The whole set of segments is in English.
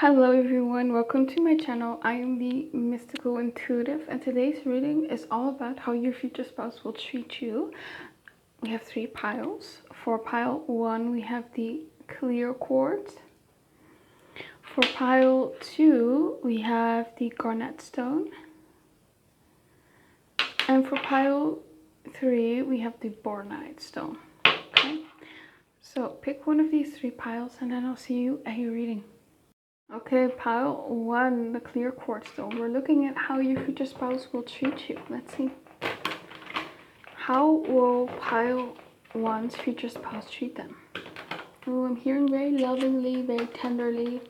Hello everyone, welcome to my channel. I am the Mystical Intuitive, and today's reading is all about how your future spouse will treat you. We have 3 piles. For pile 1 we have the clear quartz. For pile 2 we have the garnet stone. And for pile 3 we have the Bornite stone. Okay, so pick one of these 3 piles and then I'll see you at your reading. Okay, pile 1, the clear quartz stone. We're looking at how your future spouse will treat you. Let's see. How will pile 1's future spouse treat them? Oh, I'm hearing very lovingly, very tenderly.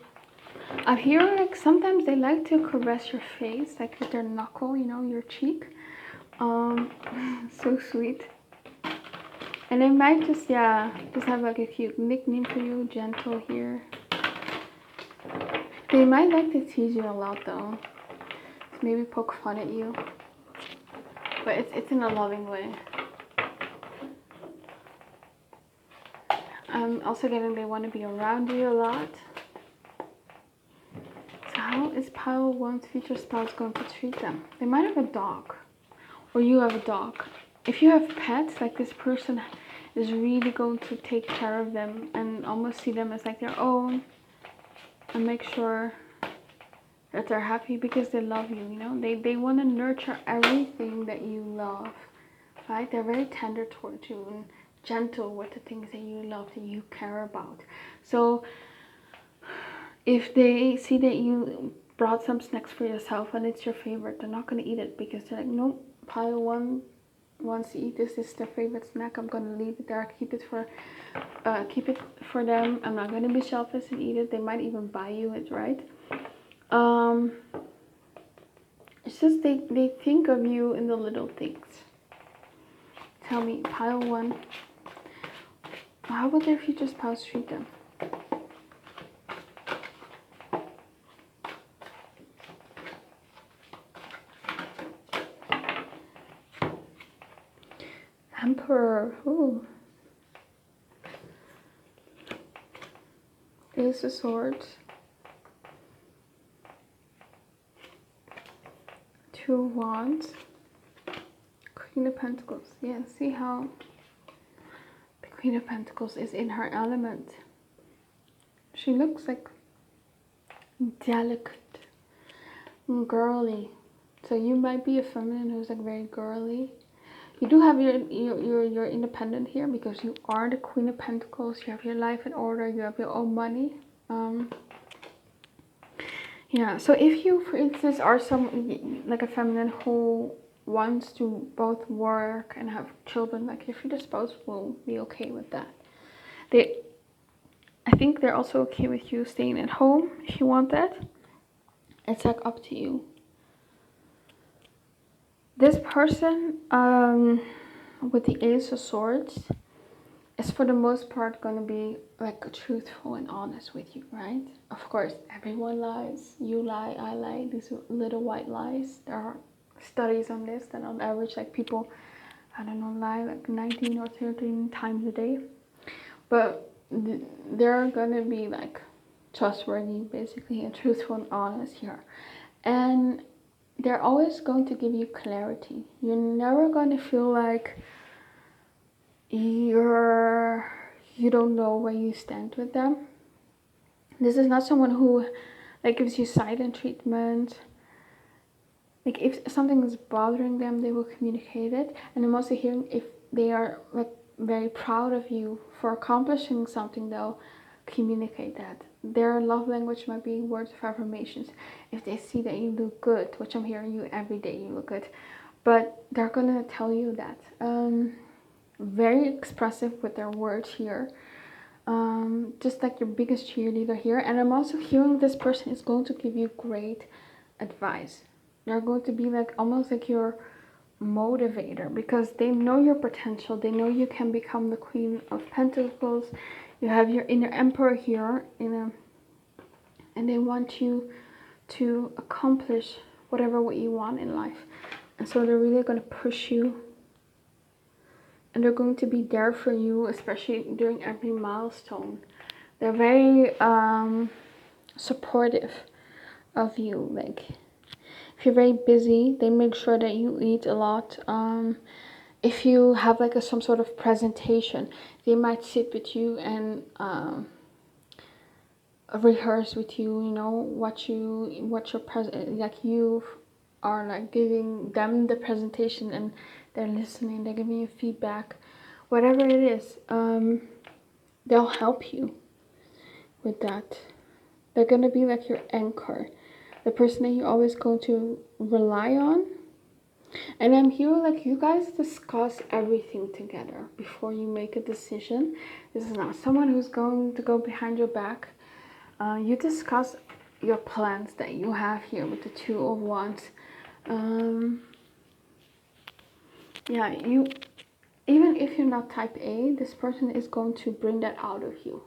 I'm hearing like sometimes they like to caress your face, like with their knuckle, you know, your cheek. So sweet. And they might just have like a cute nickname for you, gentle here. They might like to tease you a lot though. Maybe poke fun at you. But it's in a loving way. I'm also getting they want to be around you a lot. So how is pile 1's future spouse going to treat them? They might have a dog. Or you have a dog. If you have pets, like this person is really going to take care of them and almost see them as like their own. And make sure that they're happy because they love you, you know. They want to nurture everything that you love, right? They're very tender towards you and gentle with the things that you love, that you care about. So if they see that you brought some snacks for yourself and it's your favorite, they're not going to eat it because they're like, no, pile 1 wants to eat this. This is their favorite snack. I'm going to leave it there. Keep it for them. I'm not going to be selfish and eat it. They might even buy you it, right? It's just they think of you in the little things. Tell me, pile 1, how will their future spouse treat them? Emperor. Ooh. Ace of Swords. 2 of Wands. Queen of Pentacles. Yeah, see how the Queen of Pentacles is in her element. She looks like delicate and girly. So you might be a feminine who's like very girly. You do have your independent here because you are the Queen of Pentacles. You have your life in order. You have your own money. Yeah, so if you, for instance, are like a feminine who wants to both work and have children, like your future spouse will be okay with that. I think they're also okay with you staying at home if you want that. It's like up to you. This person with the Ace of Swords is for the most part going to be like truthful and honest with you, right? Of course, everyone lies. You lie, I lie. These little white lies. There are studies on this that on average, like people, I don't know, lie like 19 or 13 times a day. But they're going to be like trustworthy, basically, and truthful and honest here. And they're always going to give you clarity. You're never going to feel like you don't know where you stand with them. This is not someone who like gives you silent treatment. Like if something is bothering them, they will communicate it. And I'm also hearing if they are like very proud of you for accomplishing something, they'll communicate that. Their love language might be words of affirmations. If they see that you look good, which I'm hearing you every day, you look good, but they're gonna tell you that. Very expressive with their words here. Just like your biggest cheerleader here. And I'm also hearing this person is going to give you great advice. They're going to be like almost like your motivator because they know your potential. They know you can become the Queen of Pentacles. You have your inner Emperor here and they want you to accomplish what you want in life. And so they're really going to push you. And they're going to be there for you, especially during every milestone. They're very supportive of you. Like if you're very busy, they make sure that you eat a lot. If you have like some sort of presentation, they might sit with you and rehearse with you, you know, what your present, like you are like giving them the presentation and they're listening, they're giving you feedback, whatever it is. They'll help you with that. They're gonna be like your anchor, the person that you're always going to rely on. And I'm here like you guys discuss everything together before you make a decision. This is not someone who's going to go behind your back. You discuss your plans that you have here with the Two of Wands. Yeah, you, even if you're not type A, this person is going to bring that out of you.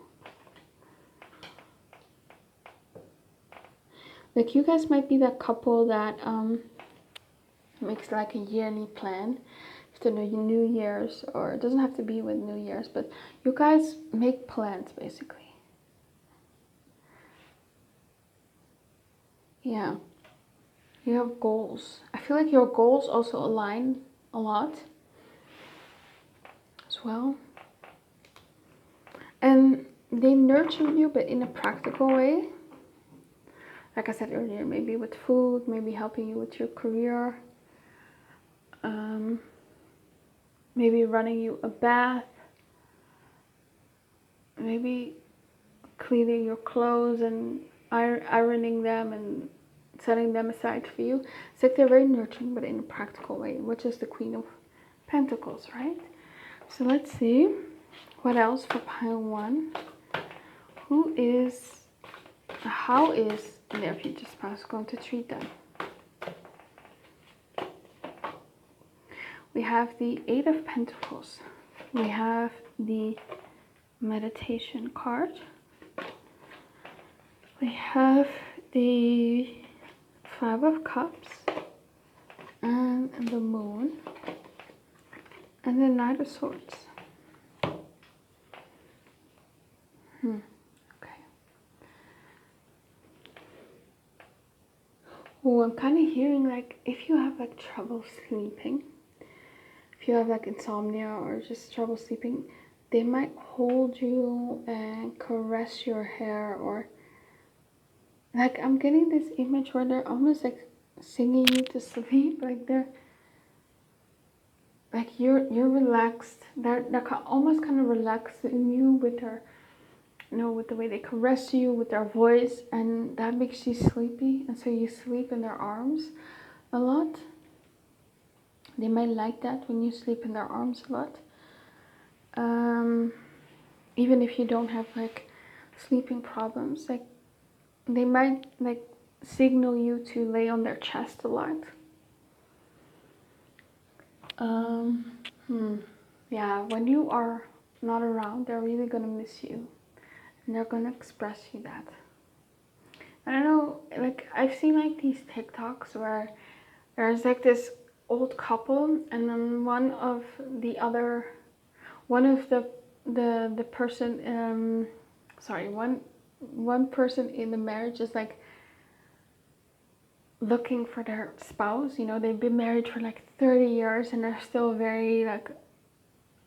Like you guys might be that couple that makes like a yearly plan to the New Year's, or it doesn't have to be with New Year's, but you guys make plans basically. Yeah, you have goals. I feel like your goals also align a lot as well. And they nurture you, but in a practical way. Like I said earlier, maybe with food, maybe helping you with your career. Maybe running you a bath. Maybe cleaning your clothes and ironing them and setting them aside for you. It's like they're very nurturing, but in a practical way, which is the Queen of Pentacles, right? So let's see what else for pile 1. How is their future spouse going to treat them? We have the 8 of Pentacles. We have the meditation card. We have the 5 of Cups and the Moon and the Knight of Swords. Okay. Oh, I'm kind of hearing like if you have like trouble sleeping, if you have like insomnia or just trouble sleeping, they might hold you and caress your hair, or like I'm getting this image where they're almost like singing you to sleep, like they're like you're relaxed. They're almost kind of relaxing you with their, you know, with the way they caress you, with their voice, and that makes you sleepy, and so you sleep in their arms a lot. They might like that when you sleep in their arms a lot. Even if you don't have like sleeping problems, like they might like signal you to lay on their chest a lot. Yeah, when you are not around, they're really gonna miss you, and they're gonna express you that. I don't know, like I've seen like these TikToks where there's like this old couple, and then one of the person, one person in the marriage is like looking for their spouse. You know, they've been married for like 30 years and they're still very like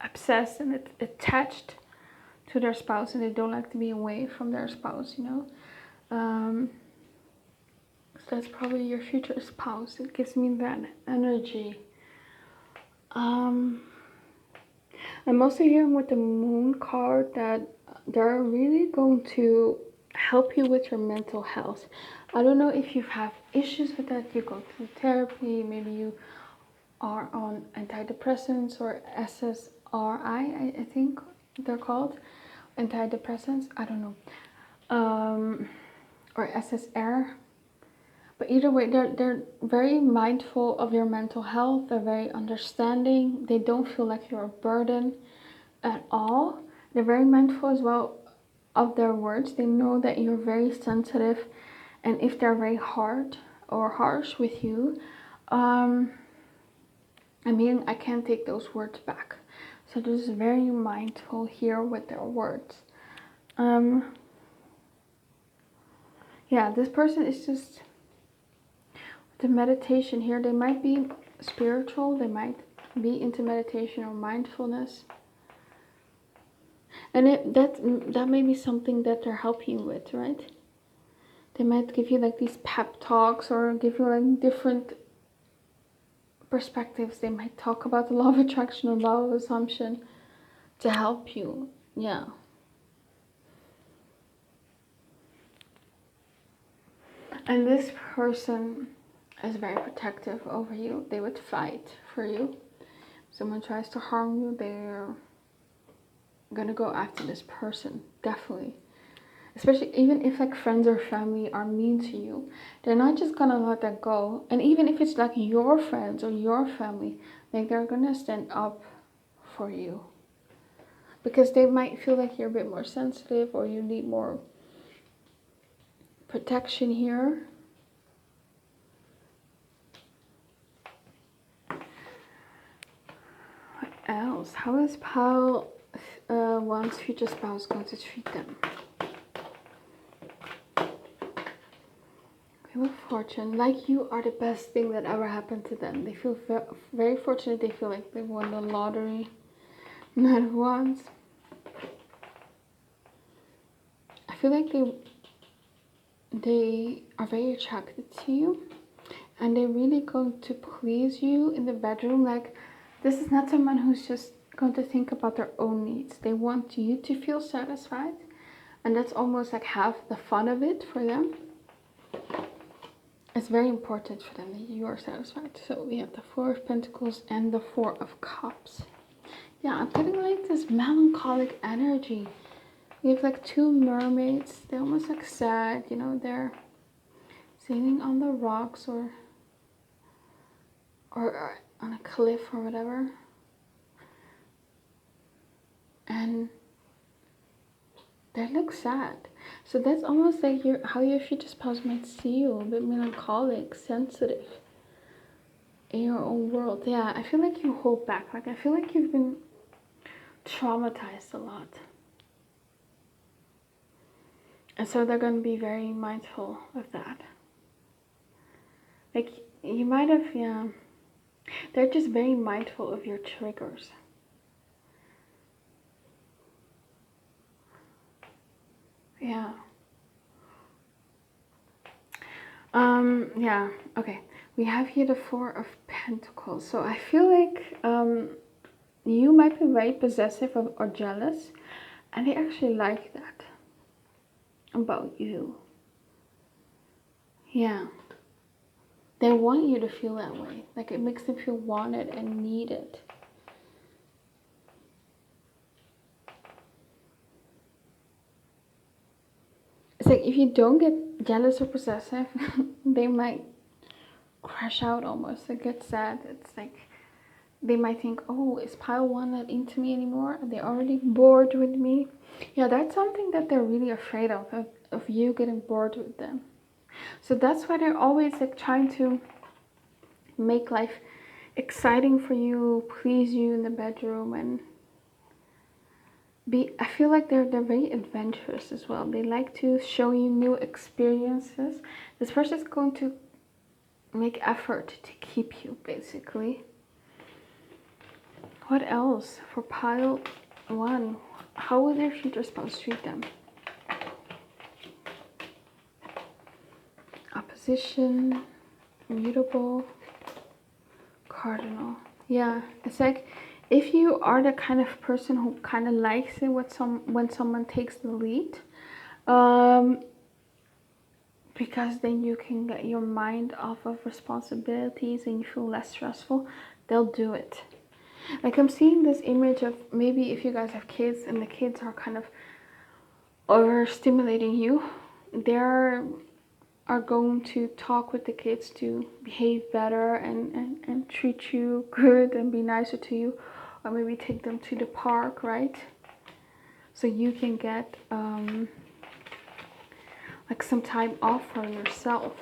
obsessed and attached to their spouse, and they don't like to be away from their spouse, you know. So that's probably your future spouse. It gives me that energy. I'm also hearing with the Moon card that they're really going to help you with your mental health. I don't know if you have issues with that. You go through therapy. Maybe you are on antidepressants or SSRI, I think they're called. Antidepressants, I don't know. Or SSR. But either way, they're very mindful of your mental health. They're very understanding. They don't feel like you're a burden at all. They're very mindful as well of their words. They know that you're very sensitive, and if they're very hard or harsh with you, I mean, I can't take those words back. So they're just very mindful here with their words. Yeah, this person is just, the meditation here, they might be spiritual, they might be into meditation or mindfulness. And that may be something that they're helping you with, right? They might give you like these pep talks or give you like different perspectives. They might talk about the law of attraction or law of assumption to help you. Yeah. And this person is very protective over you. They would fight for you. If someone tries to harm you, they're gonna go after this person, definitely. Especially even if like friends or family are mean to you, they're not just gonna let that go. And even if it's like your friends or your family, like they're gonna stand up for you. Because they might feel like you're a bit more sensitive or you need more protection here. What else? How is pile one's future spouse going to treat them? Wheel of Fortune, like you are the best thing that ever happened to them. They feel very fortunate. They feel like they won the lottery. Knight of Wands. I feel like they are very attracted to you, and they're really going to please you in the bedroom. Like, this is not someone who's just going to think about their own needs. They want you to feel satisfied, and that's almost like half the fun of it for them. It's very important for them that you are satisfied. So we have the Four of Pentacles and the Four of Cups. Yeah, I'm getting like this melancholic energy. We have like two mermaids. They're almost like sad, you know, they're sailing on the rocks or on a cliff or whatever. And they look sad. So that's almost like how your future spouse might see you, a bit melancholic, sensitive in your own world. Yeah, I feel like you hold back. Like, I feel like you've been traumatized a lot. And so they're going to be very mindful of that. Like, you might have, yeah. They're just very mindful of your triggers. Yeah. Yeah, okay. We have here the Four of Pentacles. So I feel like you might be very possessive or jealous, and they actually like that about you. Yeah. They want you to feel that way. Like, it makes them feel wanted and needed. It's like if you don't get jealous or possessive, they might crash out almost. They get sad. It's like they might think, oh, is pile one not into me anymore? Are they already bored with me? Yeah, that's something that they're really afraid of you getting bored with them. So that's why they're always like trying to make life exciting for you, please you in the bedroom, and I feel like they're very adventurous as well. They like to show you new experiences. This person is going to make effort to keep you, basically. What else for pile one? How will their future spouse treat them? Opposition, mutable, cardinal. Yeah, it's like if you are the kind of person who kind of likes it when someone takes the lead, because then you can get your mind off of responsibilities and you feel less stressful, they'll do it. Like, I'm seeing this image of maybe if you guys have kids and the kids are kind of overstimulating you, they're are going to talk with the kids to behave better and treat you good and be nicer to you, or maybe take them to the park, right? So you can get like some time off for yourself.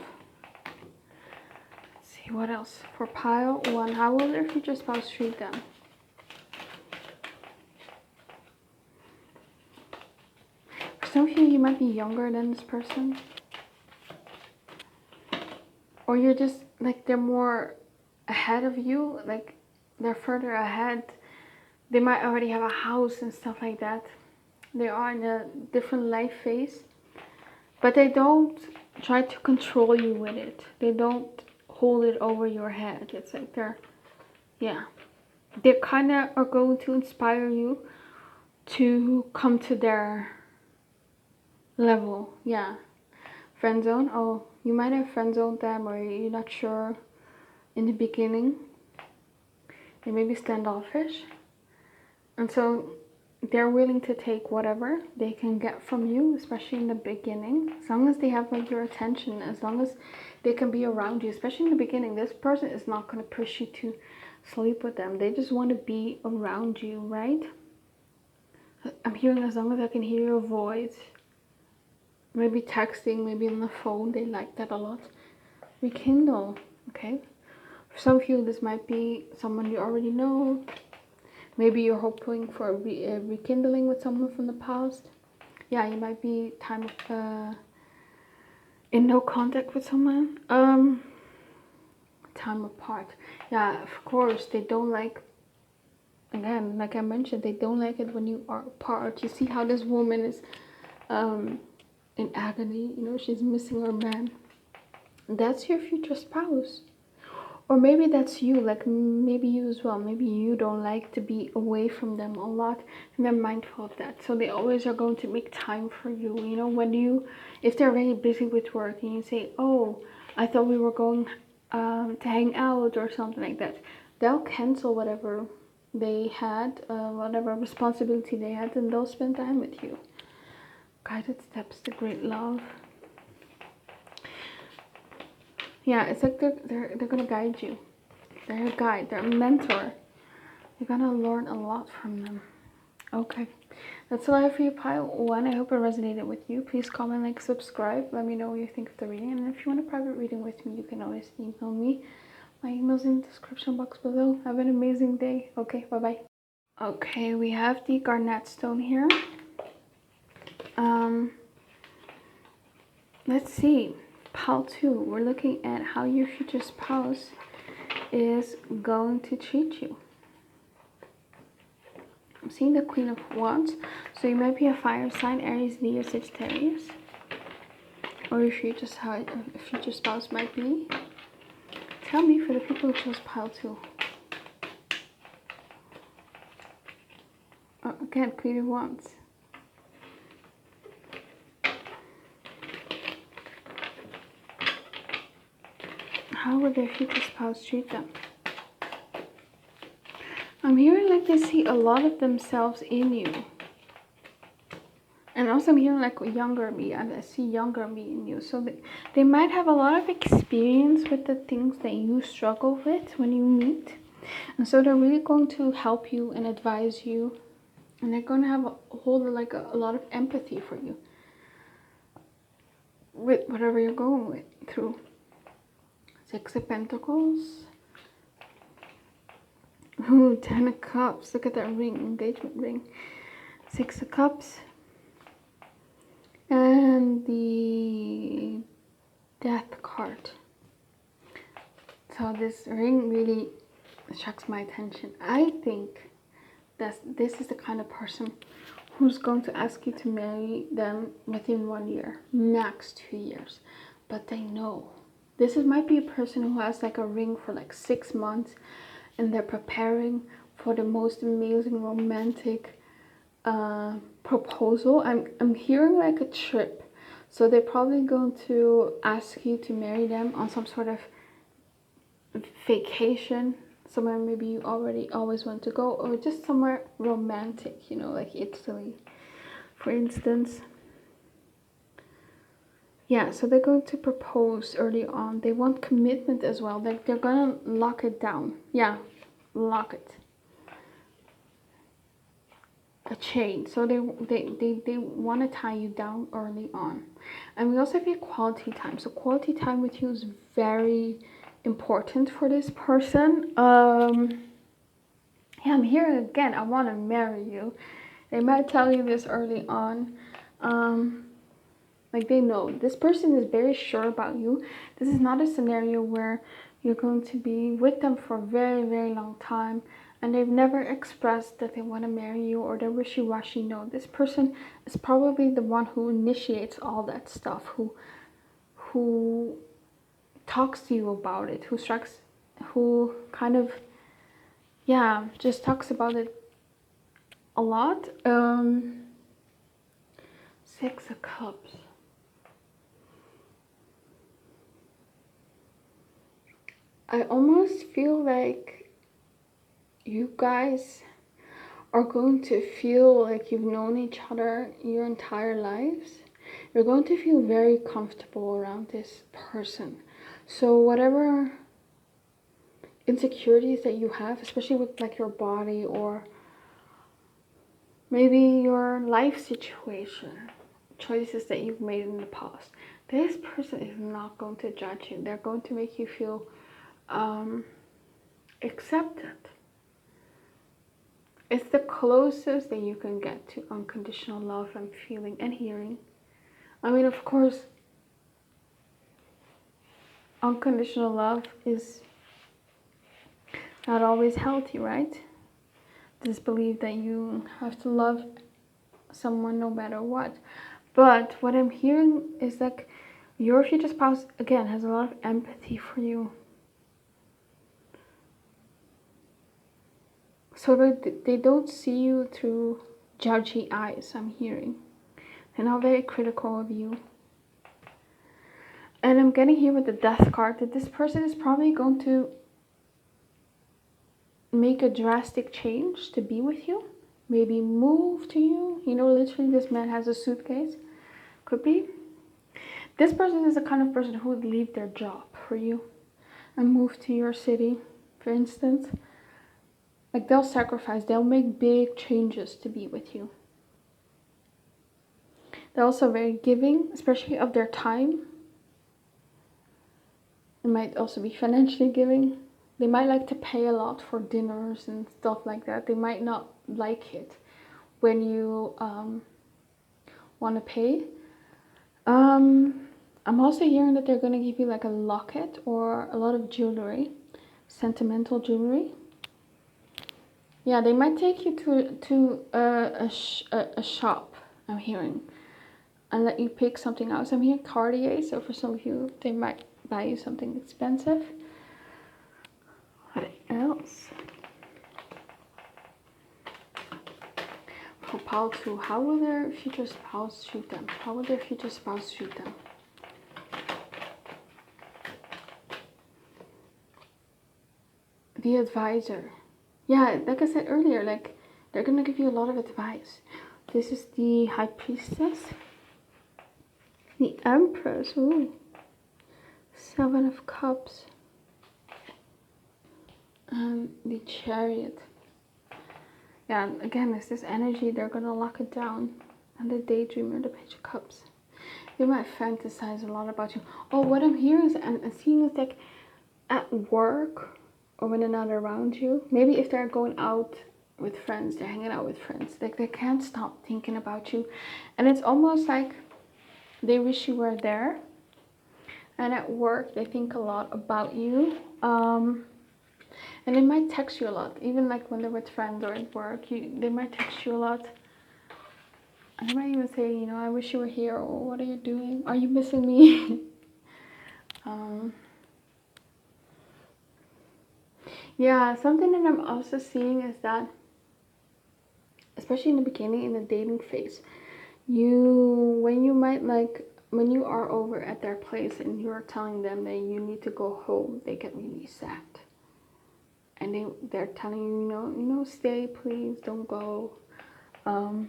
Let's see what else for pile one. How will their future spouse treat them? For some of you, you might be younger than this person. or you're just like, they're more ahead of you, like they're further ahead. They might already have a house and stuff like that. They are in a different life phase, but they don't try to control you with it. They don't hold it over your head. It's like they kind of are going to inspire you to come to their level. Yeah. Friend zone. Oh, you might have friend zoned them, or you're not sure in the beginning. They may be standoffish, and so they're willing to take whatever they can get from you, especially in the beginning. As long as they have like your attention, as long as they can be around you, especially in the beginning, this person is not going to push you to sleep with them. They just want to be around you, right? I'm hearing, as long as I can hear your voice. Maybe texting, maybe on the phone. They like that a lot. Rekindle, okay? For some of you, this might be someone you already know. Maybe you're hoping for a rekindling with someone from the past. Yeah, you might be in no contact with someone. Time apart. Yeah, of course, they don't like, again, like I mentioned, they don't like it when you are apart. You see how this woman is in agony, you know, she's missing her man. That's your future spouse. Or maybe that's you, like maybe you as well. Maybe you don't like to be away from them a lot, and they're mindful of that. So they always are going to make time for you. You know, when if they're very busy with work and you say, oh, I thought we were going to hang out or something like that, they'll cancel whatever they had, whatever responsibility they had, and they'll spend time with you. Guided steps to great love. Yeah, it's like they're gonna guide you. They're a guide. They're a mentor. You're gonna learn a lot from them. Okay, that's all I have for you, pile one. I hope it resonated with you. Please comment, like, subscribe. Let me know what you think of the reading. And if you want a private reading with me, you can always email me. My email's in the description box below. Have an amazing day. Okay, bye bye. Okay, we have the Garnet stone here. Let's see. Pile 2, we're looking at how your future spouse is going to treat you. I'm seeing the Queen of Wands, so you might be a fire sign, Aries, Leo, Sagittarius, or your future spouse might be. Tell me for the people who chose Pile 2. Oh, again, Queen of Wands. How would their future spouse treat them? I'm hearing like they see a lot of themselves in you. And also I'm hearing like younger me. I see younger me in you. So they might have a lot of experience with the things that you struggle with when you meet. And so they're really going to help you and advise you. And they're going to have a lot of empathy for you. With whatever you're going through. 6 of Pentacles. Ooh, 10 of Cups. Look at that ring, engagement ring. 6 of Cups. And the Death card. So this ring really attracts my attention. I think that this is the kind of person who's going to ask you to marry them within 1 year, max 2 years. But they know. This might be a person who has like a ring for like 6 months, and they're preparing for the most amazing romantic proposal. I'm hearing like a trip. So they're probably going to ask you to marry them on some sort of vacation, somewhere maybe you always want to go, or just somewhere romantic, you know, like Italy, for instance. Yeah, so they're going to propose early on. They want commitment as well. They're gonna lock it down. Yeah, lock it. A chain. So they want to tie you down early on. And we also have your quality time. So quality time with you is very important for this person. Yeah, I'm hearing again, I want to marry you. They might tell you this early on. Like, they know. This person is very sure about you. This is not a scenario where you're going to be with them for a very, very long time and they've never expressed that they want to marry you, or they're wishy-washy. No, this person is probably the one who initiates all that stuff, who talks to you about it, who kind of, yeah, just talks about it a lot. Six of Cups. I almost feel like you guys are going to feel like you've known each other your entire lives. You're going to feel very comfortable around this person. So whatever insecurities that you have, especially with like your body or maybe your life situation, choices that you've made in the past, this person is not going to judge you. They're going to make you feel accepted. It's the closest that you can get to unconditional love I'm feeling and hearing. I mean, of course, unconditional love is not always healthy, right? This belief that you have to love someone no matter what. But what I'm hearing is like your future spouse, again, has a lot of empathy for you. So that they don't see you through judgy eyes, I'm hearing. They're not very critical of you. And I'm getting here with the Death card that this person is probably going to make a drastic change to be with you. Maybe move to you. You know, literally this man has a suitcase. Could be. This person is the kind of person who would leave their job for you and move to your city, for instance. Like, they'll sacrifice, they'll make big changes to be with you. They're also very giving, especially of their time. It might also be financially giving. They might like to pay a lot for dinners and stuff like that. They might not like it when you want to pay. I'm also hearing that they're going to give you like a locket or a lot of jewelry, sentimental jewelry. Yeah, they might take you to a shop, I'm hearing, and let you pick something out. So I'm hearing Cartier, so for some of you, they might buy you something expensive. What else? For pile 2, how will their future spouse treat them? How will their future spouse treat them? The advisor. Yeah, like I said earlier, like, they're gonna give you a lot of advice. This is the High Priestess. The Empress, ooh. 7 of Cups. And the Chariot. Yeah, again, it's this energy, they're gonna lock it down. And the Daydreamer, the Page of Cups. They might fantasize a lot about you. Oh, what I'm hearing is, and seeing is like, at work, or when they're not around you, maybe if they're going out with friends, they're hanging out with friends, like they can't stop thinking about you. And it's almost like they wish you were there. And at work, they think a lot about you. And they might text you a lot, even like when they're with friends or at work, they might text you a lot. And they might even say, you know, I wish you were here, or what are you doing? Are you missing me? Yeah, something that I'm also seeing is that, especially in the beginning, in the dating phase, when you are over at their place and you're telling them that you need to go home, they get really sad. And they're telling you, you know, stay, please, don't go. Well,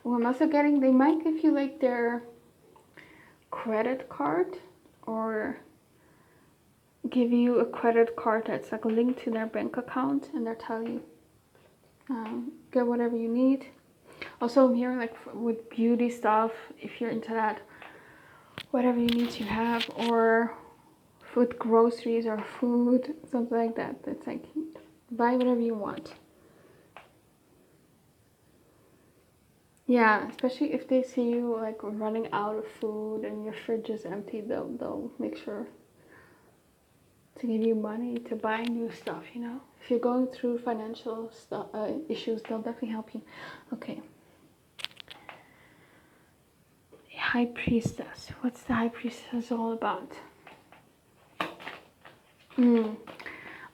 I'm also getting, they might give you like their credit card, or give you a credit card that's like linked to their bank account, and they're telling you, get whatever you need. Also, I'm hearing like with beauty stuff, if you're into that, whatever you need to have, or with groceries or food, something like that. It's like, buy whatever you want. Yeah, especially if they see you like running out of food and your fridge is empty, they'll make sure to give you money to buy new stuff, you know? If you're going through financial stuff, issues, they'll definitely help you. Okay. High Priestess. What's the High Priestess all about?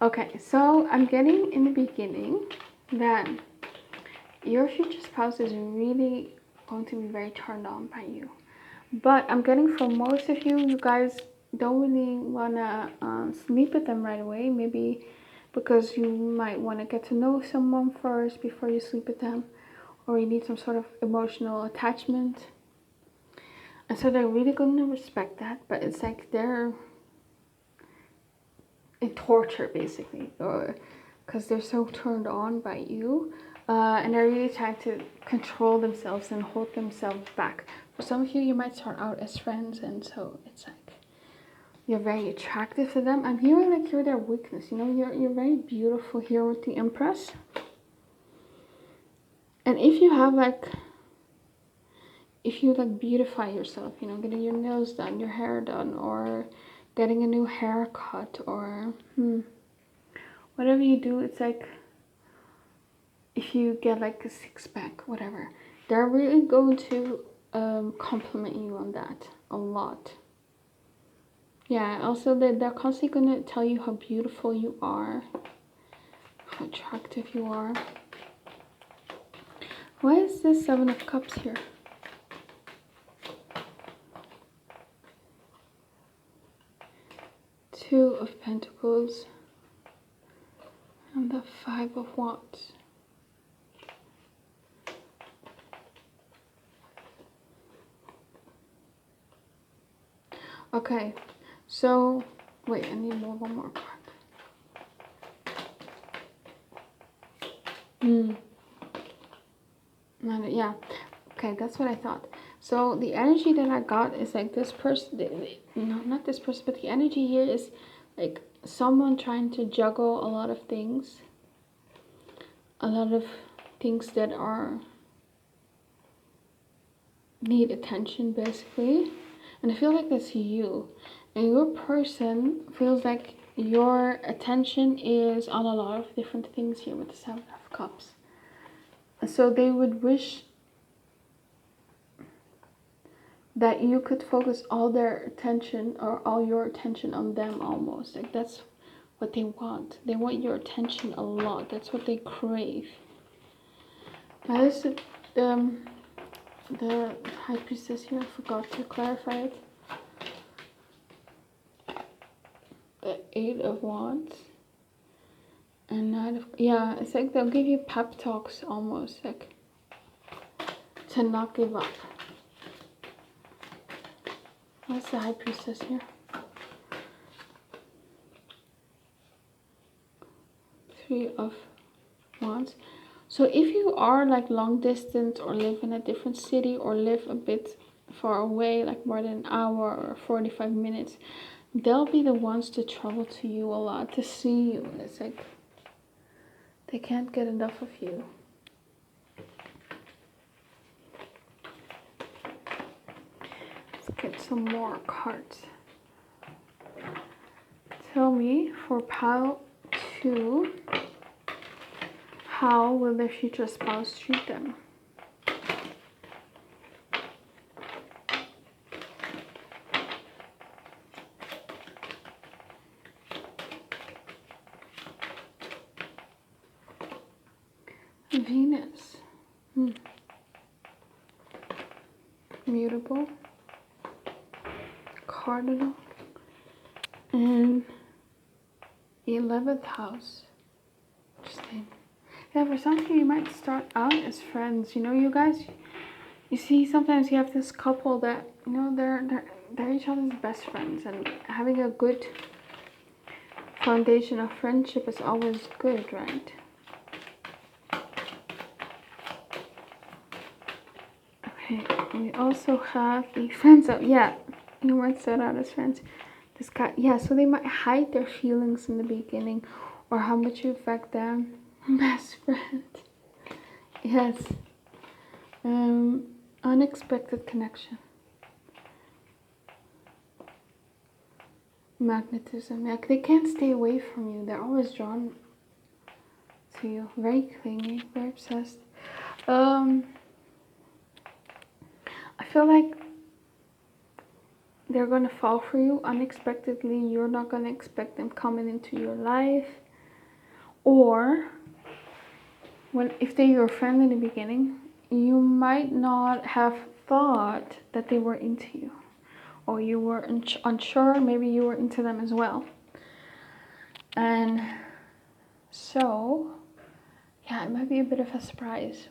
Okay, so I'm getting in the beginning that your future spouse is really going to be very turned on by you. But I'm getting for most of you, you guys don't really want to sleep with them right away. Maybe because you might want to get to know someone first before you sleep with them. Or you need some sort of emotional attachment. And so they're really going to respect that. But it's like they're in torture, basically. Or because they're so turned on by you. And they're really trying to control themselves and hold themselves back. For some of you, you might start out as friends, and so it's like you're very attractive to them. I'm hearing like you're their weakness. You know, you're very beautiful here with the Empress. And if you have like, if you like beautify yourself, you know, getting your nails done, your hair done, or getting a new haircut, or whatever you do, it's like, if you get like a six-pack, whatever, they're really going to compliment you on that a lot. Yeah, also they're constantly going to tell you how beautiful you are, how attractive you are. Why is this Seven of Cups here? Two of Pentacles and the Five of Wands. Okay, so wait, I need one more card. Yeah, okay, that's what I thought. So the energy that I got is like this person, no, not this person, but the energy here is like someone trying to juggle a lot of things that are need attention, basically. And I feel like that's you, and your person feels like your attention is on a lot of different things here with the Seven of Cups. So they would wish that you could focus all their attention or all your attention on them, almost like that's what they want. They want your attention a lot. That's what they crave. Now this is the High Priestess here. I forgot to clarify it. The Eight of Wands and Knight of, yeah, it's like they'll give you pep talks almost, like to not give up. What's the High Priestess here? Three of Wands. So if you are like long distance or live in a different city or live a bit far away, like more than an hour or 45 minutes, they'll be the ones to travel to you a lot to see you. And it's like they can't get enough of you. Let's get some more cards. Tell me for pile 2, how will their future spouse treat them? Venus. Mutable. Cardinal. And 11th house. Interesting. Yeah, for some of you, you might start out as friends. You know, you guys, you see, sometimes you have this couple that, you know, they're each other's best friends, and having a good foundation of friendship is always good, right? Okay, we also have the friends of, yeah, you might start out as friends. This guy, yeah, so they might hide their feelings in the beginning, or how much you affect them. Best friend. Yes. Unexpected connection. Magnetism. Like they can't stay away from you. They're always drawn to you. Very clingy, very obsessed. I feel like they're gonna fall for you unexpectedly. You're not gonna expect them coming into your life. Or if they're your friend in the beginning, you might not have thought that they were into you. Or you were unsure, maybe you were into them as well. And so, yeah, it might be a bit of a surprise.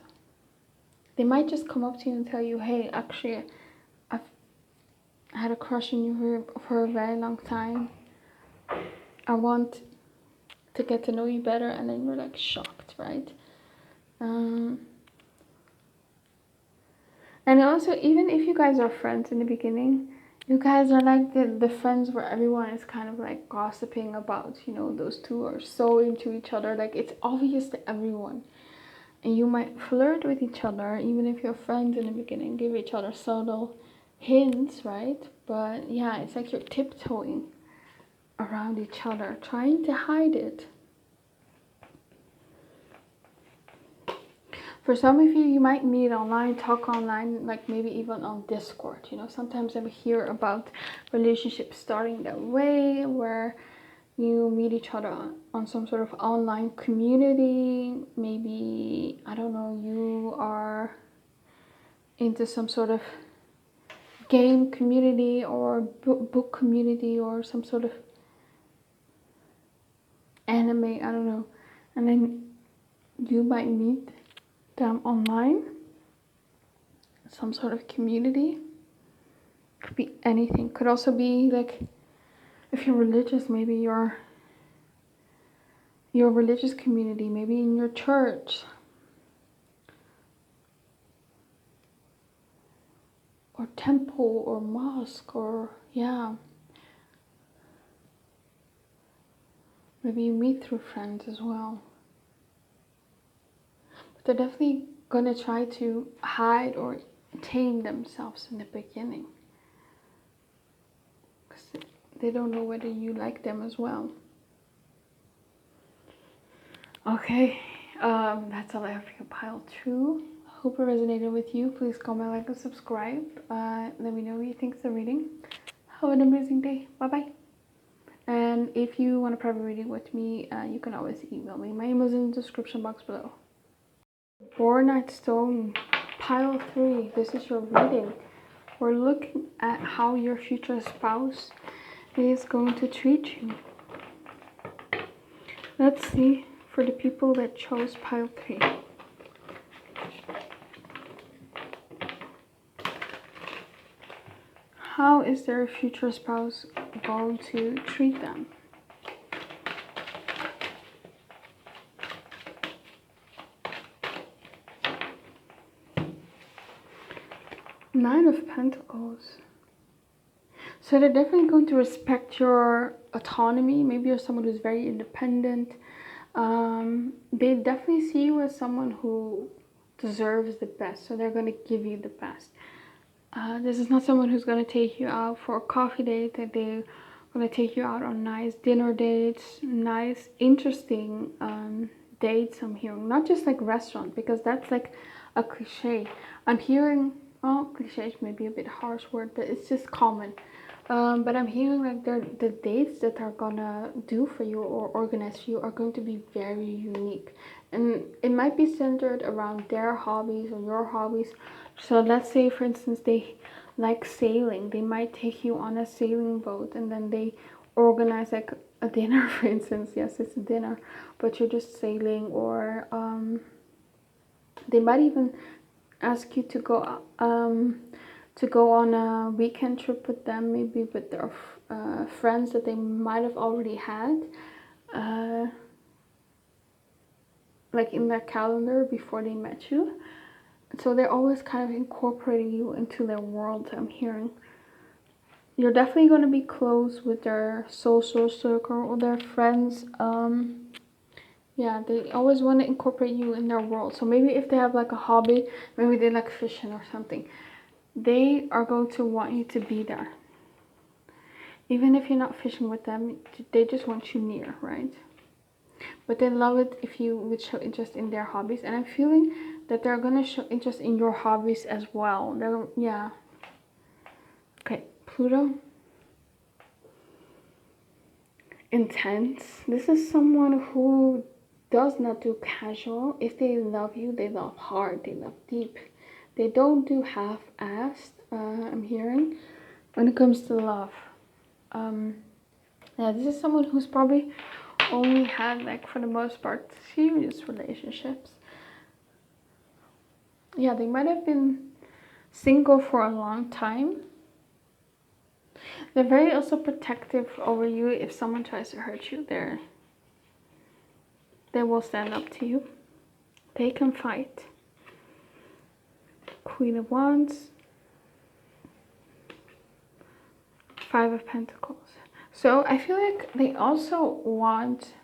They might just come up to you and tell you, hey, actually, I've had a crush on you for a very long time. I want to get to know you better. And then you're like shocked, right? And also, even if you guys are friends in the beginning, you guys are like the friends where everyone is kind of like gossiping about, you know, those two are so into each other. Like it's obvious to everyone. And you might flirt with each other, even if you're friends in the beginning, give each other subtle hints, right? But yeah, it's like you're tiptoeing around each other, trying to hide it. For some of you, you might meet online, talk online, like maybe even on Discord. You know, sometimes I hear about relationships starting that way, where you meet each other on some sort of online community. Maybe, I don't know, you are into some sort of game community or book community or some sort of anime, I don't know. And then you might meet them online, some sort of community. Could be anything. Could also be like, if you're religious, maybe your religious community, maybe in your church, or temple or mosque, or yeah, maybe you meet through friends as well. But they're definitely gonna try to hide or tame themselves in the beginning, because they don't know whether you like them as well. Okay, that's all I have for pile 2. Hope it resonated with you. Please comment, like, and subscribe. Let me know what you think of the reading. Have an amazing day. Bye bye. And if you want a private reading with me, you can always email me. My email is in the description box below. Bornite stone, pile 3. This is your reading. We're looking at how your future spouse is going to treat you. Let's see for the people that chose pile 3. How is their future spouse going to treat them? Nine of Pentacles. So they're definitely going to respect your autonomy. Maybe you're someone who's very independent. They definitely see you as someone who deserves the best. So they're going to give you the best. This is not someone who's going to take you out for a coffee date. That they're going to take you out on nice dinner dates, nice, interesting dates. I'm hearing not just like restaurant, because that's like a cliche. I'm hearing, oh, cliche is maybe a bit harsh word, but it's just common. But I'm hearing like the dates that they're gonna do for you or organize for you are going to be very unique, and it might be centered around their hobbies or your hobbies. So let's say, for instance, they like sailing. They might take you on a sailing boat, and then they organize like a dinner, for instance. Yes, it's a dinner, but you're just sailing. Or they might even ask you to go on a weekend trip with them, maybe with their friends that they might have already had, like in their calendar before they met you. So they're always kind of incorporating you into their world, I'm hearing. You're definitely going to be close with their social circle or their friends Yeah, they always want to incorporate you in their world. So maybe if they have like a hobby, maybe they like fishing or something, they are going to want you to be there. Even if you're not fishing with them, they just want you near, right? But they love it if you would show interest in their hobbies. And I'm feeling that they're going to show interest in your hobbies as well. Yeah. Okay, Pluto. Intense. This is someone who does not do casual. If they love you, they love hard, they love deep. They don't do half-assed, I'm hearing, when it comes to love. Yeah, this is someone who's probably only had, like, for the most part, serious relationships. Yeah, they might have been single for a long time. They're very also protective over you. If someone tries to hurt you, they will stand up to you. They can fight. Queen of Wands. 5 of Pentacles. So I feel like they also want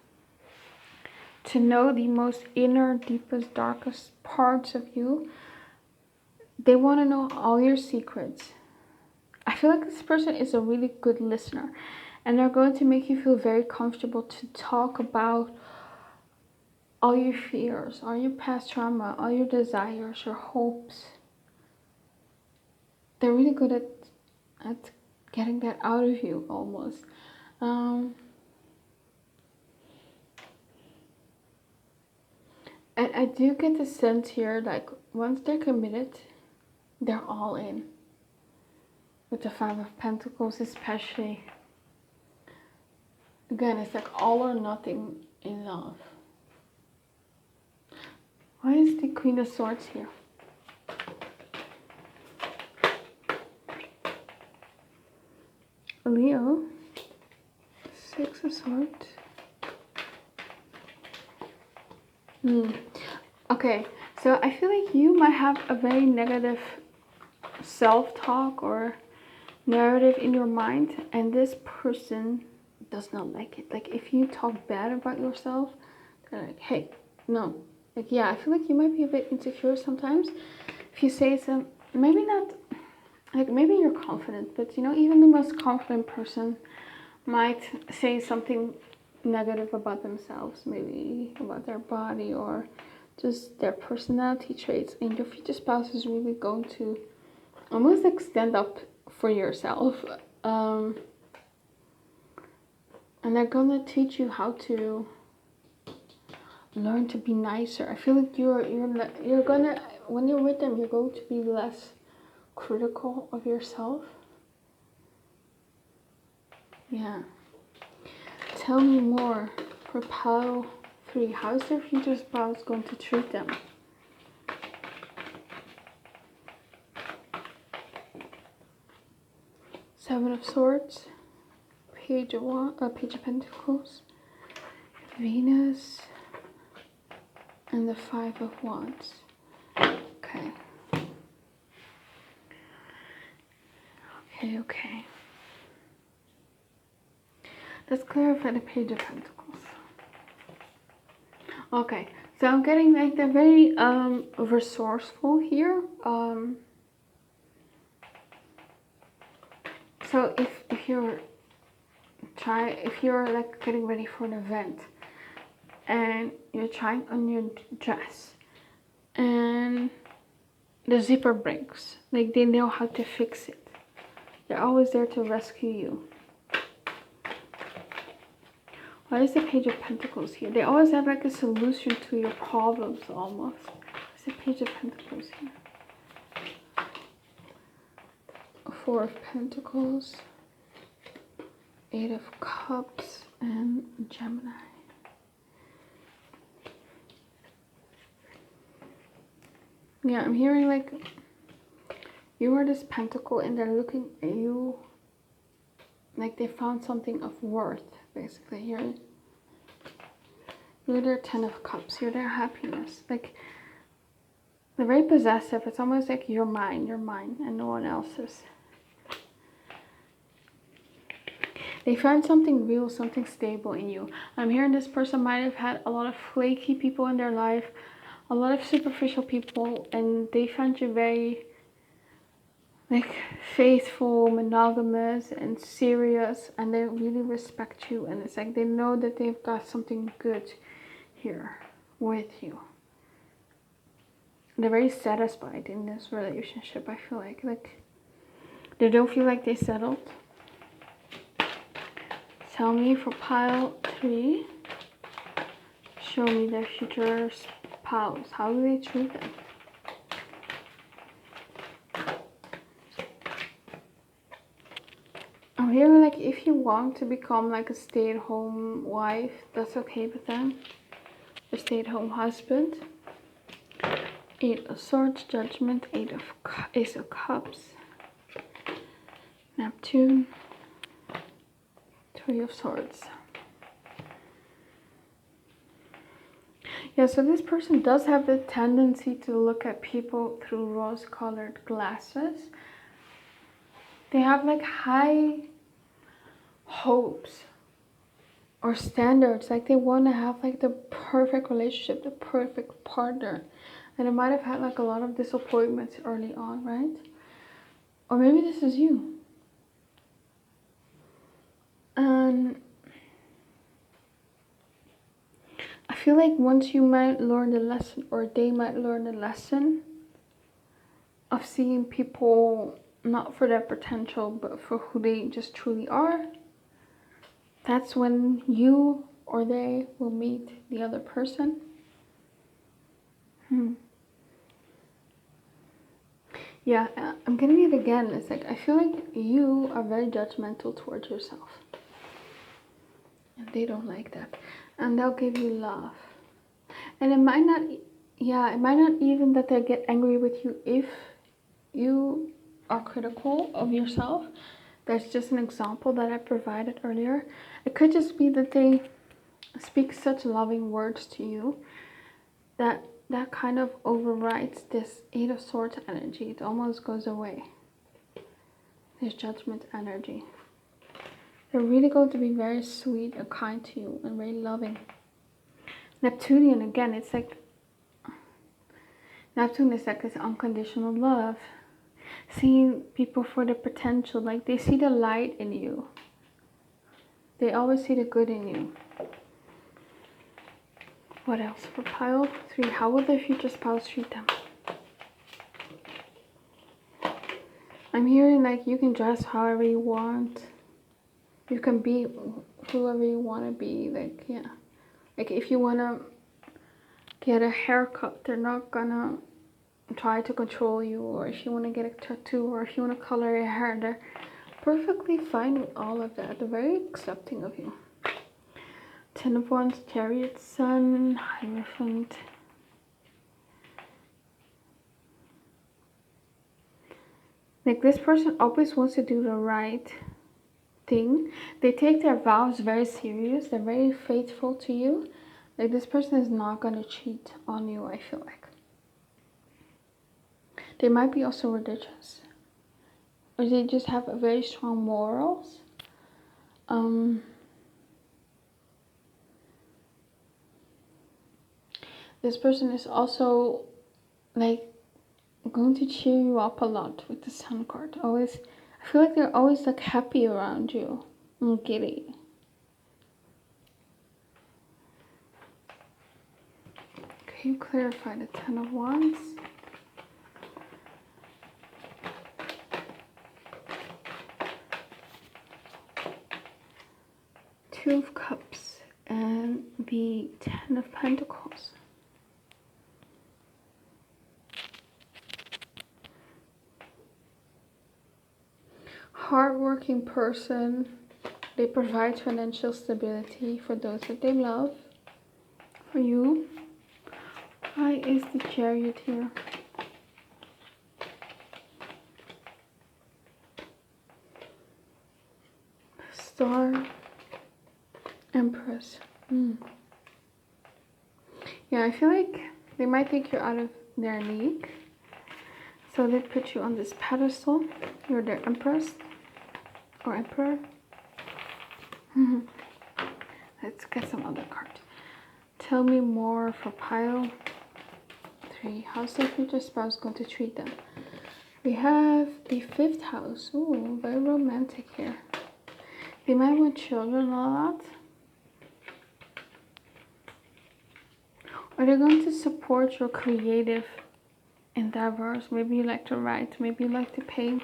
to know the most inner, deepest, darkest parts of you. They want to know all your secrets. I feel like this person is a really good listener, and they're going to make you feel very comfortable to talk about all your fears, all your past trauma, all your desires, your hopes. They're really good at getting that out of you, almost. And I do get the sense here, like, once they're committed, they're all in. With the 5 of Pentacles especially. Again, it's like all or nothing in love. Why is the Queen of Swords here? Leo. 6 of Swords. Okay, so I feel like you might have a very negative self-talk or narrative in your mind, and this person does not like it. Like, if you talk bad about yourself, they're like, hey, no. Like, yeah, I feel like you might be a bit insecure sometimes. If you say some, maybe not, like, maybe you're confident, but you know, even the most confident person might say something negative about themselves, maybe about their body or just their personality traits, and your future spouse is really going to almost like stand up for yourself, and they're gonna teach you how to learn to be nicer. I feel like you're gonna, when you're with them, you're going to be less critical of yourself. Yeah. Tell me more for pile 3. How is their future spouse going to treat them? Seven of Swords, Page of Pentacles, Venus, and the 5 of Wands. Okay. Okay. Let's clarify the Page of Pentacles. Okay, so I'm getting like they're very resourceful here. So if you're like getting ready for an event and you're trying on your dress and the zipper breaks, like they know how to fix it. They're always there to rescue you. Why is the Page of Pentacles here? They always have like a solution to your problems almost. What's the Page of Pentacles here? 4 of Pentacles, 8 of Cups, and Gemini. Yeah, I'm hearing like you are this pentacle and they're looking at you like they found something of worth, basically. You're their 10 of Cups. You're their happiness. Like, they're very possessive. It's almost like you're mine, and no one else's. They found something real, something stable in you. I'm hearing this person might have had a lot of flaky people in their life, a lot of superficial people, and they found you very like faithful, monogamous, and serious, and they really respect you, and it's like they know that they've got something good here with you. They're very satisfied in this relationship. I feel like they don't feel like they settled. Tell me for pile 3. Show me their future spouse. How do they treat them? I'm hearing like if you want to become like a stay-at-home wife, that's okay with them. A stay-at-home husband. 8 of Swords, Judgment, Ace of Cups, Neptune, 3 of Swords. Yeah, so this person does have the tendency to look at people through rose-colored glasses. They have like high hopes or standards, like they want to have like the perfect relationship, the perfect partner. And it might have had like a lot of disappointments early on, right? Or maybe this is you. And I feel like once you might learn the lesson, or they might learn the lesson of seeing people not for their potential, but for who they just truly are, that's when you or they will meet the other person. Yeah, I'm getting it again. It's like, I feel like you are very judgmental towards yourself. And they don't like that. And they'll give you love. And it might not, it might not even that they get angry with you if you are critical of yourself. That's just an example that I provided earlier. It could just be that they speak such loving words to you that kind of overrides this 8 of Swords energy. It almost goes away. This Judgment energy. They're really going to be very sweet and kind to you and very loving. Neptunian, again, it's like, Neptune is like this unconditional love. Seeing people for their potential, like they see the light in you. They always see the good in you. What else for pile 3? How will their future spouse treat them? I'm hearing like you can dress however you want. You can be whoever you want to be. Like, yeah. Like if you want to get a haircut, they're not gonna try to control you. Or if you want to get a tattoo, or if you want to color your hair, they're perfectly fine with all of that. They're very accepting of you. 10 of Wands, Chariot, Sun, Hierophant. Like this person always wants to do the right thing. They take their vows very serious. They're very faithful to you. Like this person is not going to cheat on you, I feel like. They might be also religious. Or they just have a very strong morals. This person is also like going to cheer you up a lot with the Sun card. Always, I feel like they're always like happy around you and giddy. Can you clarify the 10 of Wands? Two of Cups and the 10 of Pentacles. Hardworking person. They provide financial stability for those that they love. For you. Why is the Chariot here? Star. Empress. Yeah, I feel like they might think you're out of their league. So they put you on this pedestal. You're their Empress or Emperor. Let's get some other cards. Tell me more for pile 3. How's their future spouse going to treat them? We have the 5th house. Ooh, very romantic here. They might want children a lot. Are they going to support your creative endeavors? Maybe you like to write, maybe you like to paint.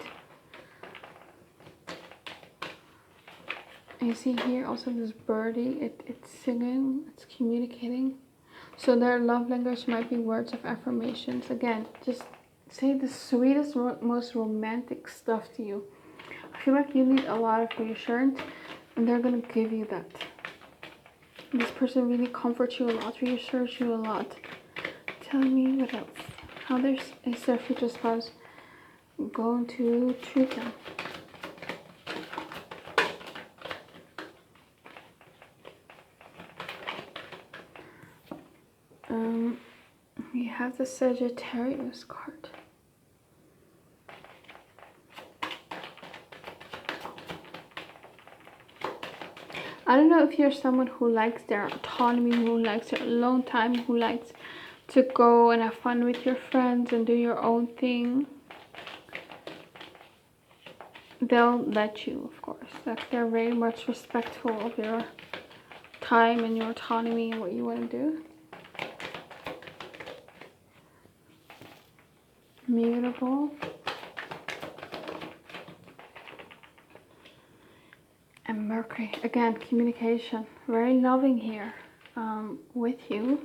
And you see here also this birdie, it's singing, it's communicating. So their love language might be words of affirmations. Again, just say the sweetest, most romantic stuff to you. I feel like you need a lot of reassurance, and they're going to give you that. This person really comforts you a lot, reassures you a lot. Tell me what else. How is their future spouse going to treat them? We have the Sagittarius card. I don't know if you're someone who likes their autonomy, who likes their alone time, who likes to go and have fun with your friends and do your own thing. They'll let you, of course. Like, they're very much respectful of your time and your autonomy and what you want to do. Mutable. And Mercury. Again, communication. Very loving here with you.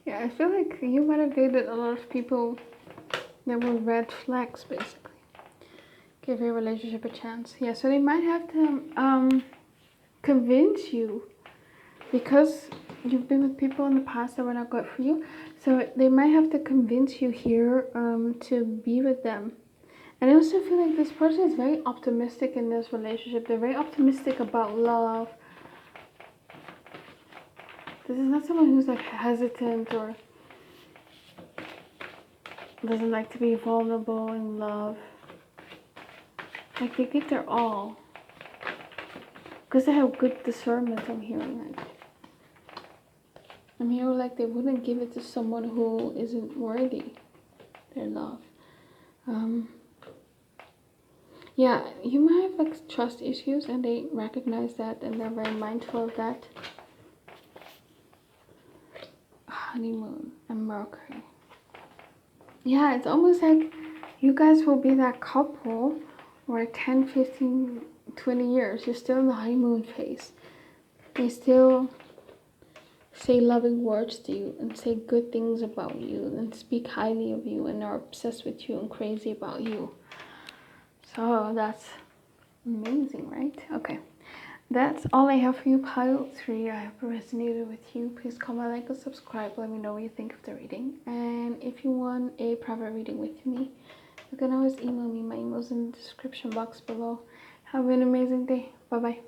Yeah, I feel like you might have dated a lot of people that were red flags, basically. Give your relationship a chance. Yeah, so they might have to convince you, because you've been with people in the past that were not good for you. So they might have to convince you here to be with them. And I also feel like this person is very optimistic in this relationship. They're very optimistic about love. This is not someone who's like hesitant or doesn't like to be vulnerable in love. Like, they give their all. Because they have good discernment, I'm hearing like. I'm hearing like they wouldn't give it to someone who isn't worthy their love. Yeah, you might have like trust issues, and they recognize that, and they're very mindful of that. Honeymoon and Mercury. Yeah, it's almost like you guys will be that couple for 10, 15, 20 years. You're still in the honeymoon phase. They still say loving words to you and say good things about you and speak highly of you and are obsessed with you and crazy about you. So that's amazing, right? Okay. That's all I have for you, pile 3. I hope it resonated with you. Please comment, like, and subscribe. Let me know what you think of the reading. And if you want a private reading with me, you can always email me. My email's in the description box below. Have an amazing day. Bye-bye.